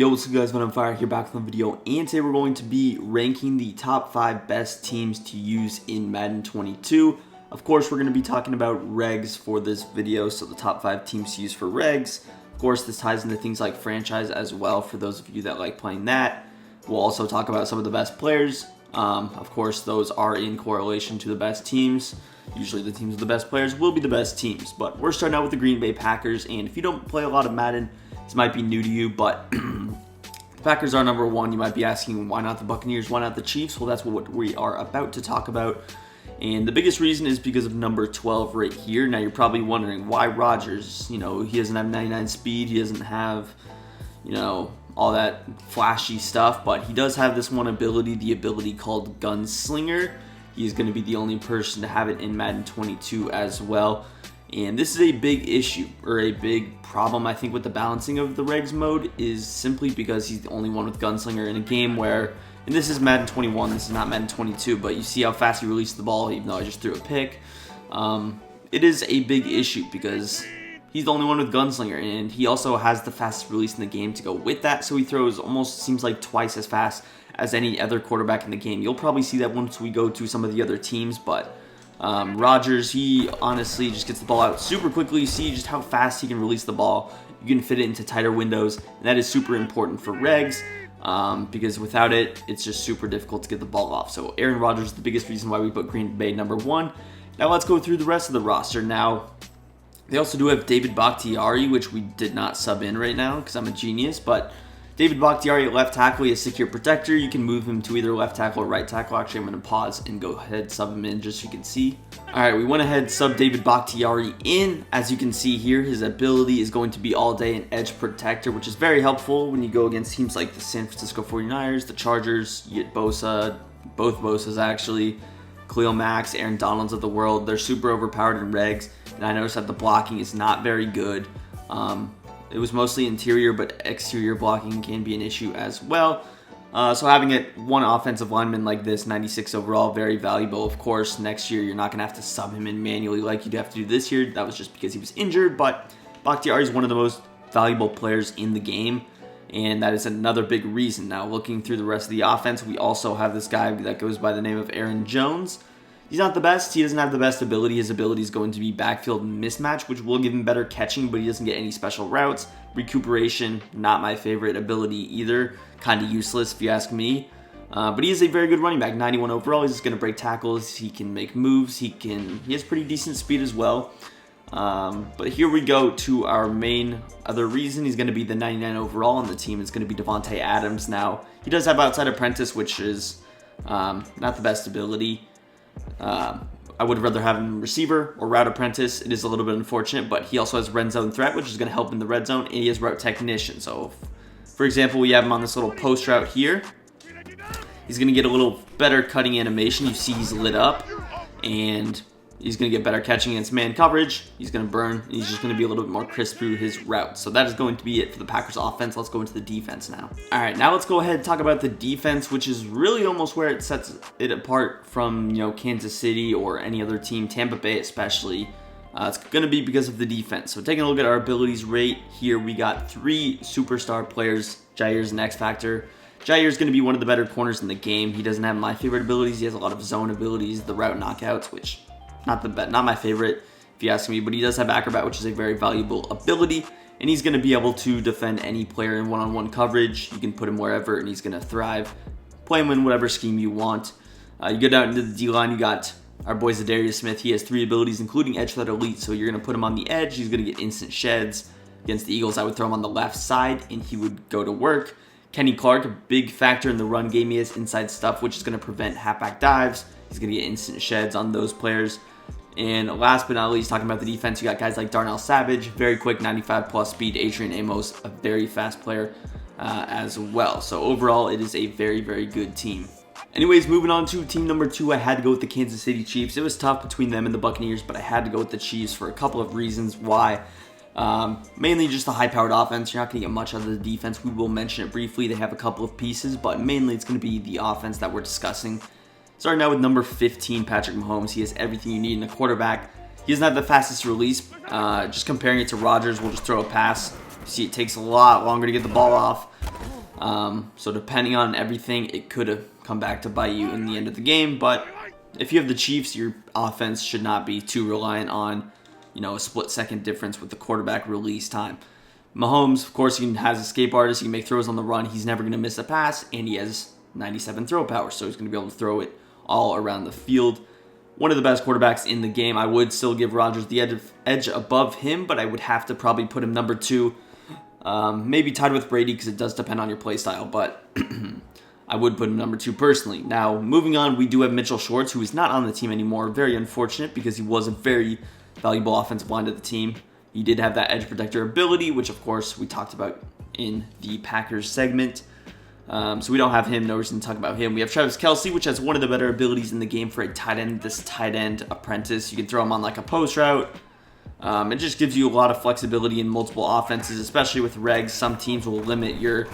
Yo, what's up guys, I'm Fire here back with another video, and today we're going to be ranking the top 5 best teams to use in Madden 22. Of course, we're going to be talking about regs for this video, so the top 5 teams to use for regs. Of course, this ties into things like franchise as well for those of you that like playing that. We'll also talk about some of the best players. Of course, those are in correlation to the best teams. Usually the teams with the best players will be the best teams, but we're starting out with the Green Bay Packers, and if you don't play a lot of Madden, this might be new to you, but the Packers are number 1. You might be asking, why not the Buccaneers, why not the Chiefs? Well, that's what we are about to talk about. And the biggest reason is because of number 12 right here. Now, you're probably wondering, why Rodgers? You know, he doesn't have 99 speed. He doesn't have, you know, all that flashy stuff. But he does have this one ability, the ability called Gunslinger. He's going to be the only person to have it in Madden 22 as well. And this is a big issue, or a big problem, I think, with the balancing of the regs mode, is simply because he's the only one with Gunslinger in a game where, and this is Madden 21, this is not Madden 22, but you see how fast he released the ball, even though I just threw a pick. It is a big issue because he's the only one with Gunslinger, and he also has the fastest release in the game to go with that, so he throws almost, seems like, twice as fast as any other quarterback in the game. You'll probably see that once we go to some of the other teams, but Rodgers, he honestly just gets the ball out super quickly. You see just how fast he can release the ball. You can fit it into tighter windows, and that is super important for regs because without it, it's just super difficult to get the ball off. So Aaron Rodgers is the biggest reason why we put Green Bay number 1. Now let's go through the rest of the roster. Now, they also do have David Bakhtiari, which we did not sub in right now because I'm a genius, but David Bakhtiari at left tackle, he has secure protector. You can move him to either left tackle or right tackle. Actually, I'm going to pause and go ahead sub him in just so you can see. All right, we went ahead sub David Bakhtiari in. As you can see here, his ability is going to be all day an edge protector, which is very helpful when you go against teams like the San Francisco 49ers, the Chargers. You get Bosa, both Bosas actually, Khalil Max, Aaron Donalds of the world. They're super overpowered in regs, and I noticed that the blocking is not very good. It was mostly interior, but exterior blocking can be an issue as well. So having one offensive lineman like this, 96 overall, very valuable. Of course, next year you're not going to have to sub him in manually like you'd have to do this year. That was just because he was injured, but Bakhtiari is one of the most valuable players in the game, and that is another big reason. Now, looking through the rest of the offense, we also have this guy that goes by the name of Aaron Jones. He's not the best. He doesn't have the best ability. His ability is going to be backfield mismatch, which will give him better catching, but he doesn't get any special routes. Recuperation, not my favorite ability either. Kind of useless if you ask me. But he is a very good running back. 91 overall. He's just going to break tackles. He can make moves. He has pretty decent speed as well. But here we go to our main other reason. He's going to be the 99 overall on the team. It's going to be Devontae Adams. Now, he does have outside apprentice, which is not the best ability. I would rather have him receiver or route apprentice. It is a little bit unfortunate, but he also has red zone threat, which is going to help in the red zone, and he has route technician. So, for example, we have him on this little post route here. He's going to get a little better cutting animation. You see he's lit up, and he's going to get better catching against man coverage. He's going to burn, and he's just going to be a little bit more crisp through his route. So that is going to be it for the Packers offense. Let's go into the defense now. All right, now let's go ahead and talk about the defense, which is really almost where it sets it apart from, you know, Kansas City or any other team, Tampa Bay especially. It's going to be because of the defense. So taking a look at our abilities rate here, we got 3 superstar players. Jair's an X Factor. Jair's going to be one of the better corners in the game. He doesn't have my favorite abilities. He has a lot of zone abilities, the route knockouts, which not my favorite if you ask me, but he does have acrobat, which is a very valuable ability, and he's going to be able to defend any player in one-on-one coverage. You can put him wherever, and he's going to thrive. Play him in whatever scheme you want. You go down into the D-line, you got our boy Zadarius Smith. He has 3 abilities, including Edge Threat Elite, so you're going to put him on the edge. He's going to get instant sheds. Against the Eagles, I would throw him on the left side, and he would go to work. Kenny Clark, a big factor in the run game. He has inside stuff, which is going to prevent halfback dives. He's going to get instant sheds on those players. And last but not least, talking about the defense, you got guys like Darnell Savage, very quick, 95 plus speed. Adrian Amos, a very fast player as well. So overall, it is a very, very good team. Anyways, moving on to team number 2, I had to go with the Kansas City Chiefs. It was tough between them and the Buccaneers, but I had to go with the Chiefs for a couple of reasons why. Mainly just the high-powered offense. You're not going to get much out of the defense. We will mention it briefly. They have a couple of pieces, but mainly it's going to be the offense that we're discussing. Starting out with number 15, Patrick Mahomes. He has everything you need in a quarterback. He doesn't have the fastest release. Just comparing it to Rodgers, we'll just throw a pass. See, it takes a lot longer to get the ball off. So depending on everything, it could have come back to bite you in the end of the game. But if you have the Chiefs, your offense should not be too reliant on, a split-second difference with the quarterback release time. Mahomes, of course, he has escape artist. He can make throws on the run. He's never going to miss a pass, and he has 97 throw power, so he's going to be able to throw it all around the field. One of the best quarterbacks in the game. I would still give Rodgers the edge above him, but I would have to probably put him number 2. Maybe tied with Brady because it does depend on your play style, but I would put him number 2 personally. Now, moving on, we do have Mitchell Schwartz, who is not on the team anymore. Very unfortunate because he was a very valuable offensive line to the team. He did have that edge protector ability, which of course we talked about in the Packers segment. So we don't have him, no reason to talk about him. We have Travis Kelce, which has one of the better abilities in the game for a tight end, this tight end apprentice. You can throw him on like a post route. It just gives you a lot of flexibility in multiple offenses, especially with regs. Some teams will limit your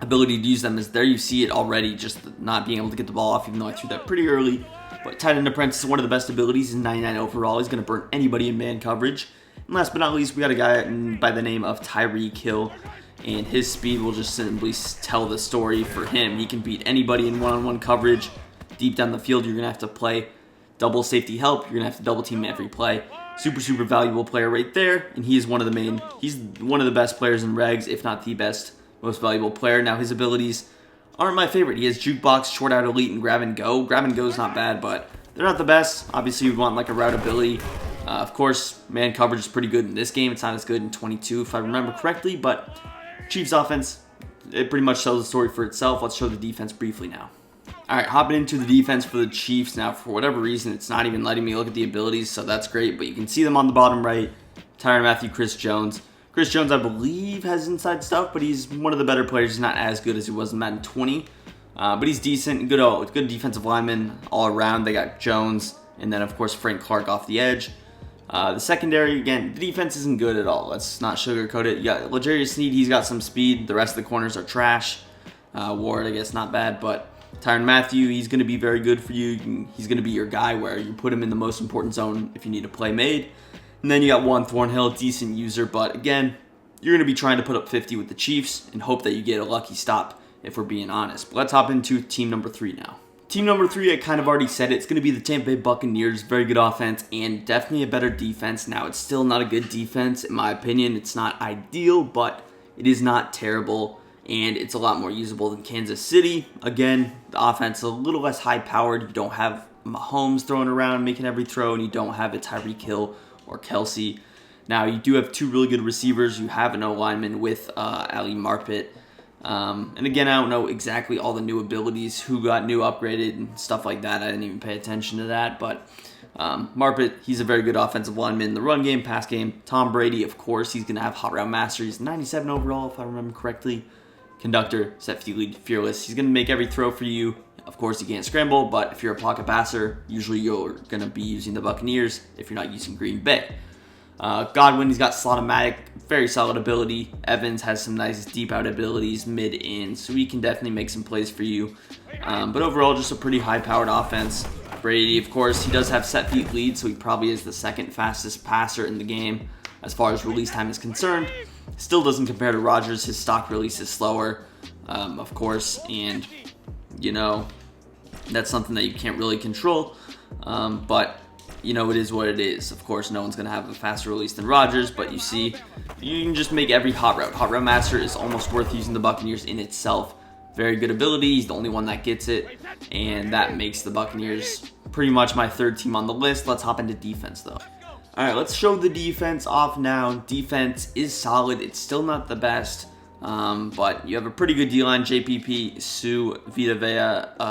ability to use them, as there you see it already, just not being able to get the ball off, even though I threw that pretty early. But tight end apprentice is one of the best abilities. He's 99 overall. He's going to burn anybody in man coverage. And last but not least, we got a guy by the name of Tyreek Hill. And his speed will just simply tell the story for him. He can beat anybody in one-on-one coverage. Deep down the field, you're going to have to play double safety help. You're going to have to double team every play. Super valuable player right there. And he's one of the best players in regs, if not the best, most valuable player. Now, his abilities aren't my favorite. He has jukebox, short out elite, and grab and go. Grab and go is not bad, but they're not the best. Obviously, you'd want like a route ability. Of course, man coverage is pretty good in this game. It's not as good in 22, if I remember correctly, but Chiefs offense, it pretty much tells the story for itself. Let's show the defense briefly now. All right, hopping into the defense for the Chiefs now. For whatever reason, it's not even letting me look at the abilities, so that's great. But you can see them on the bottom right. Tyrann Mathieu, Chris Jones. Chris Jones, I believe, has inside stuff, but he's one of the better players. He's not as good as he was in Madden 20, but he's decent. Good defensive lineman all around. They got Jones, and then, of course, Frank Clark off the edge. The secondary, again, the defense isn't good at all. Let's not sugarcoat it. You got L'Jarius Sneed, he's got some speed. The rest of the corners are trash. Ward, I guess, not bad, but Tyrann Mathieu, he's going to be very good for you. He's going to be your guy where you put him in the most important zone if you need a play made. And then you got Juan Thornhill, decent user, but again, you're going to be trying to put up 50 with the Chiefs and hope that you get a lucky stop, if we're being honest. But let's hop into team number 3 now. Team number 3, I kind of already said it. It's going to be the Tampa Bay Buccaneers. Very good offense and definitely a better defense. Now, it's still not a good defense, in my opinion. It's not ideal, but it is not terrible, and it's a lot more usable than Kansas City. Again, the offense is a little less high-powered. You don't have Mahomes throwing around, making every throw, and you don't have a Tyreek Hill or Kelce. Now, you do have 2 really good receivers. You have an O-lineman with Ali Marpet. And again, I don't know exactly all the new abilities, who got new upgraded and stuff like that. I didn't even pay attention to that. But Marpet, he's a very good offensive lineman in the run game, pass game. Tom Brady, of course, he's going to have hot route master. He's 97 overall, if I remember correctly. Conductor, set lead, fearless. He's going to make every throw for you. Of course, he can't scramble, but if you're a pocket passer, usually you're going to be using the Buccaneers if you're not using Green Bay. Godwin, he's got Slot-O-Matic, very solid ability. Evans has some nice deep out abilities mid-in, so he can definitely make some plays for you. But overall, just a pretty high-powered offense. Brady, of course, he does have set feet lead, so he probably is the second fastest passer in the game as far as release time is concerned. Still doesn't compare to Rodgers. His stock release is slower, of course, and, that's something that you can't really control. But it is what it is. Of course, no one's going to have a faster release than Rodgers, but you see, you can just make every hot route. Hot route master is almost worth using the Buccaneers in itself. Very good ability. He's the only one that gets it, and that makes the Buccaneers pretty much my 3rd team on the list. Let's hop into defense, though. All right, let's show the defense off now. Defense is solid. It's still not the best, but you have a pretty good D-line. JPP, Sue, Vita Vea,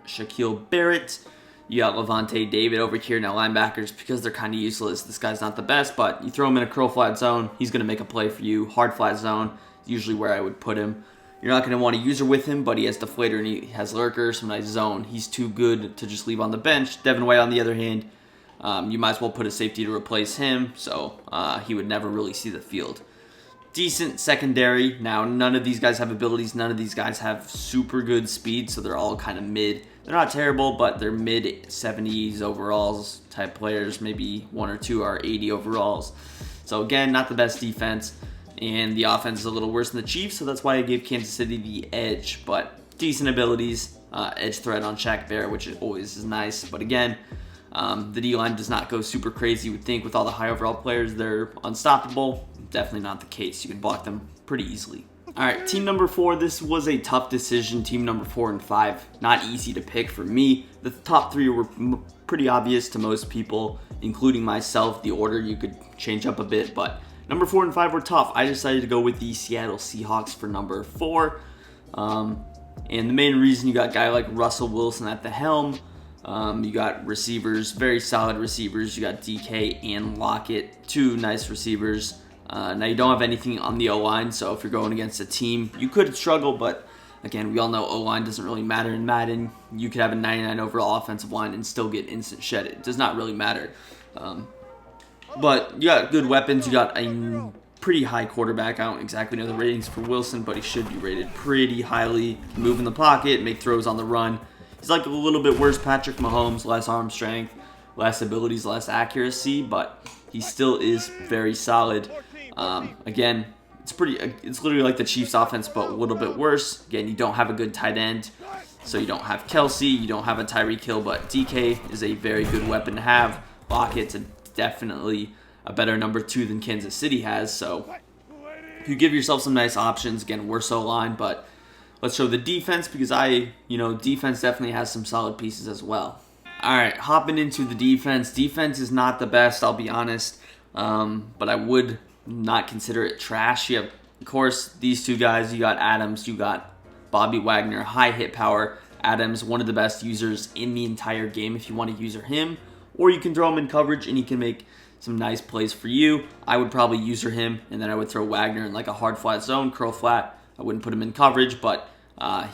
Shaquille Barrett. You got Levante David over here. Now, linebackers, because they're kind of useless, this guy's not the best, but you throw him in a curl flat zone, he's going to make a play for you. Hard flat zone, usually where I would put him. You're not going to want to use her with him, but he has deflator and he has lurker, some nice zone. He's too good to just leave on the bench. Devin White, on the other hand, you might as well put a safety to replace him, so he would never really see the field. Decent secondary. Now, none of these guys have abilities. None of these guys have super good speed, so they're all kind of mid. They're not terrible, but they're mid-70s overalls type players. Maybe 1 or 2 are 80 overalls. So, again, not the best defense. and the offense is a little worse than the Chiefs, so that's why I gave Kansas City the edge. But decent abilities, edge threat on Shaq Bear, which always is nice. But again, the D-line does not go super crazy. You would think with all the high overall players, they're unstoppable. Definitely not the case. You can block them pretty easily. All right, team number 4. This was a tough decision. Team number 4 and 5, not easy to pick for me. The top 3 were pretty obvious to most people, including myself. The order you could change up a bit, but number 4 and 5 were tough. I decided to go with the Seattle Seahawks for number 4. And the main reason, you got a guy like Russell Wilson at the helm. You got receivers, very solid receivers. You got DK and Lockett, 2 nice receivers. Now you don't have anything on the O-line, so if you're going against a team, you could struggle, but again, we all know O-line doesn't really matter in Madden. You could have a 99 overall offensive line and still get instant shed. It does not really matter. But you got good weapons. You got a pretty high quarterback. I don't exactly know the ratings for Wilson, but he should be rated pretty highly. Move in the pocket, make throws on the run. He's like a little bit worse Patrick Mahomes, less arm strength, less abilities, less accuracy, but he still is very solid. Again, it's literally like the Chiefs offense, but a little bit worse. Again, you don't have a good tight end, so you don't have Kelsey, you don't have a Tyreek Hill, but DK is a very good weapon to have. Lockett's definitely a better number 2 than Kansas City has, so if you give yourself some nice options, again, worse O-line, but let's show the defense, because defense definitely has some solid pieces as well. All right, hopping into the defense. Defense is not the best, I'll be honest, but I would not consider it trash. You have, of course, these 2 guys. You got Adams, you got Bobby Wagner, high hit power. Adams, one of the best users in the entire game if you want to user him, or you can throw him in coverage and he can make some nice plays for you. I would probably user him, and then I would throw Wagner in like a hard flat zone, curl flat. I wouldn't put him in coverage, but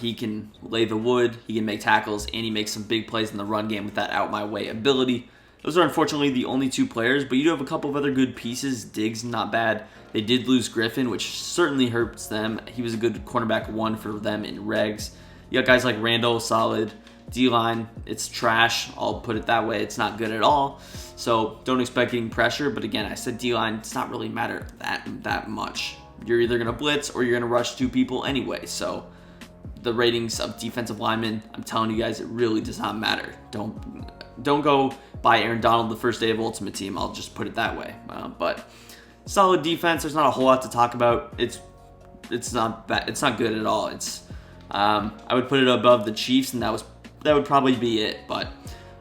he can lay the wood, he can make tackles, and he makes some big plays in the run game with that out my way ability. Those are unfortunately the only 2 players, but you do have a couple of other good pieces. Diggs, not bad. They did lose Griffin, which certainly hurts them. He was a good cornerback 1 for them in regs. You got guys like Randall, solid. D-line, it's trash. I'll put it that way. It's not good at all. So don't expect getting pressure. But again, I said D-line does not really matter that much. You're either going to blitz or you're going to rush 2 people anyway. So the ratings of defensive linemen, I'm telling you guys, it really does not matter. Don't go buy Aaron Donald the first day of Ultimate Team. I'll just put it that way. But solid defense. There's not a whole lot to talk about. It's not bad. It's not good at all. I would put it above the Chiefs, and that would probably be it. But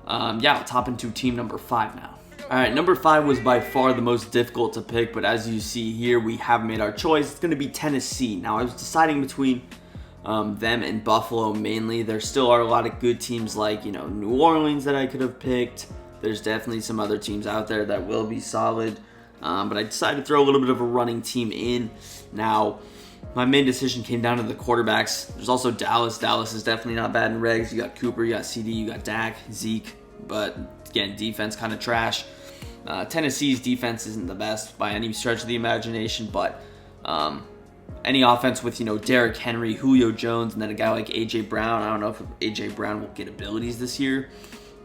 yeah, let's hop into team number 5 now. All right, number 5 was by far the most difficult to pick, but as you see here, we have made our choice. It's going to be Tennessee. Now, I was deciding between them and Buffalo mainly. There still are a lot of good teams like, New Orleans that I could have picked. There's definitely some other teams out there that will be solid, but I decided to throw a little bit of a running team in. Now, my main decision came down to the quarterbacks. There's also Dallas. Dallas is definitely not bad in regs. You got Cooper, you got CD, you got Dak, Zeke, but again, defense kind of trash. Tennessee's defense isn't the best by any stretch of the imagination, but any offense with, Derrick Henry, Julio Jones, and then a guy like A.J. Brown. I don't know if A.J. Brown will get abilities this year,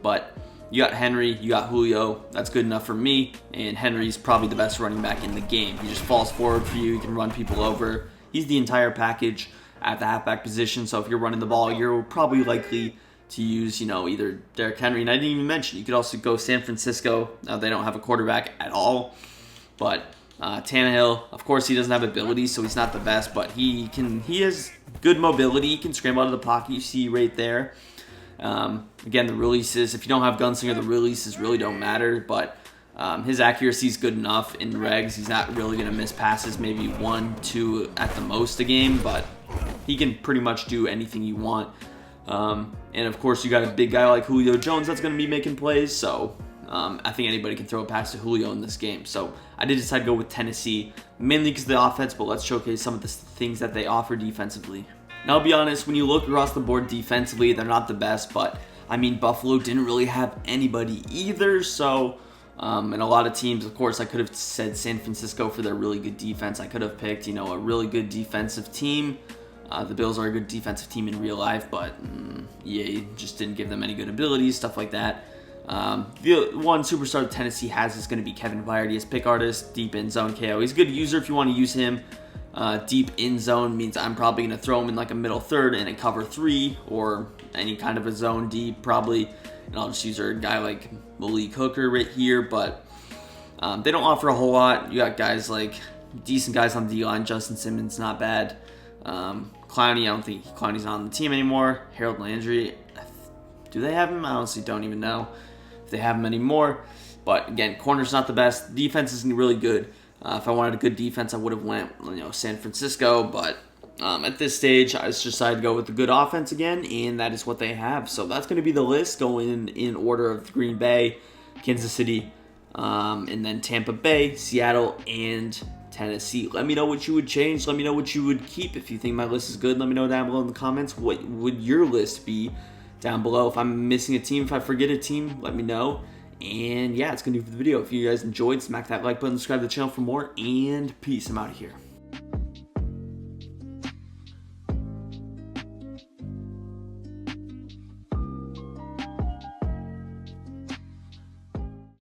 but you got Henry, you got Julio. That's good enough for me, and Henry's probably the best running back in the game. He just falls forward for you. He can run people over. He's the entire package at the halfback position, so if you're running the ball, you're probably likely to use, either Derrick Henry, and I didn't even mention, you could also go San Francisco. Now, they don't have a quarterback at all, but Tannehill, of course, he doesn't have ability, so he's not the best, but he has good mobility. He can scramble out of the pocket. You see right there. Again, the releases, if you don't have Gunslinger, the releases really don't matter, but his accuracy is good enough in regs. He's not really going to miss passes, maybe 1, 2 at the most a game, but he can pretty much do anything you want. And of course, you got a big guy like Julio Jones that's going to be making plays, so I think anybody can throw a pass to Julio in this game. So I did decide to go with Tennessee, mainly because of the offense, but let's showcase some of the things that they offer defensively. Now, I'll be honest, when you look across the board defensively, they're not the best, but I mean, Buffalo didn't really have anybody either, so and a lot of teams, of course, I could have said San Francisco for their really good defense. I could have picked, a really good defensive team. The Bills are a good defensive team in real life, but EA just didn't give them any good abilities, stuff like that. The one superstar that Tennessee has is going to be Kevin Byard. As pick artist, deep in zone KO. He's a good user if you want to use him. Deep in zone means I'm probably going to throw him in like a middle third and a cover 3 or any kind of a zone deep probably. And I'll just use a guy like Malik Hooker right here. But they don't offer a whole lot. You got guys like decent guys on the D-line. Justin Simmons, not bad. Clowney, I don't think Clowney's not on the team anymore. Harold Landry, do they have him? I honestly don't even know if they have him anymore. But again, corner's not the best. Defense isn't really good. If I wanted a good defense, I would have went, San Francisco. But at this stage, I just decided to go with the good offense again, and that is what they have. So that's going to be the list going in order of Green Bay, Kansas City, and then Tampa Bay, Seattle, and Tennessee. Let me know what you would change. Let me know what you would keep. If you think my list is good, let me know down below in the comments. What would your list be down below? If I'm missing a team, if I forget a team, let me know. And yeah, it's going to do for the video. If you guys enjoyed, smack that like button, subscribe to the channel for more, and peace. I'm out of here.